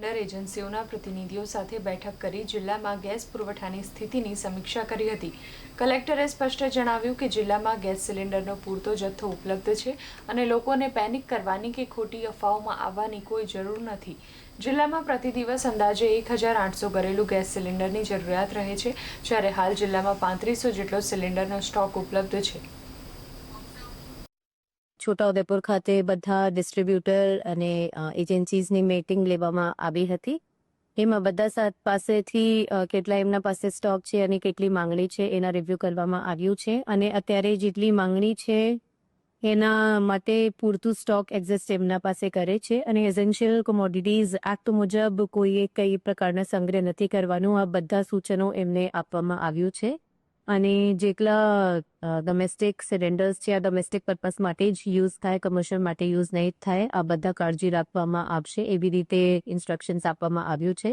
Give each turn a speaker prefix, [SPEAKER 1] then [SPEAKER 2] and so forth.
[SPEAKER 1] Cylinder એજન્સીઓના પ્રતિનિધિઓ સાથે બેઠક કરી જિલ્લામાં ગેસ પુરવઠાની સ્થિતિની સમીક્ષા કરી હતી. કલેક્ટરે સ્પષ્ટ જણાવ્યું કે જિલ્લામાં ગેસ સિલિન્ડરનો પૂરતો જથ્થો ઉપલબ્ધ છે અને લોકોને પેનિક કરવાની કે ખોટી અફવાઓમાં આવવાની કોઈ જરૂર નથી. જિલ્લામાં પ્રતિ દિવસ અંદાજે 1800 ઘરેલું ગેસ સિલિન્ડરની જરૂરિયાત રહે છે, જ્યારે હાલ જિલ્લામાં 3500 જેટલો સિલિન્ડરનો સ્ટોક ઉપલબ્ધ છે.
[SPEAKER 2] છોટાઉદેપુર ખાતે બધા ડિસ્ટ્રીબ્યુટર અને એજન્સીઝની મીટિંગ લેવામાં આવી હતી. એમાં બધા પાસેથી કેટલા એમના પાસે સ્ટોક છે અને કેટલી માંગણી છે એના રિવ્યૂ કરવામાં આવ્યું છે અને અત્યારે જેટલી માંગણી છે એના માટે પૂરતું સ્ટોક એક્ઝિસ્ટ એમના પાસે કરે છે અને એસેન્શિયલ કોમોડિટીઝ એક્ટ મુજબ કોઈએ કઈ પ્રકારના સંગ્રહ નથી કરવાનું, આ બધા સૂચનો એમને આપવામાં આવ્યું છે. અને જેટલા ડોમેસ્ટિક સિલિન્ડર્સ છે આ ડોમેસ્ટિક પર્પઝ માટે જ યુઝ થાય, કમર્શિયલ માટે યુઝ નહીં થાય, આ બધા કાળજી રાખવામાં આવશે એવી રીતે ઇન્સ્ટ્રક્શન્સ આપવામાં આવ્યું છે.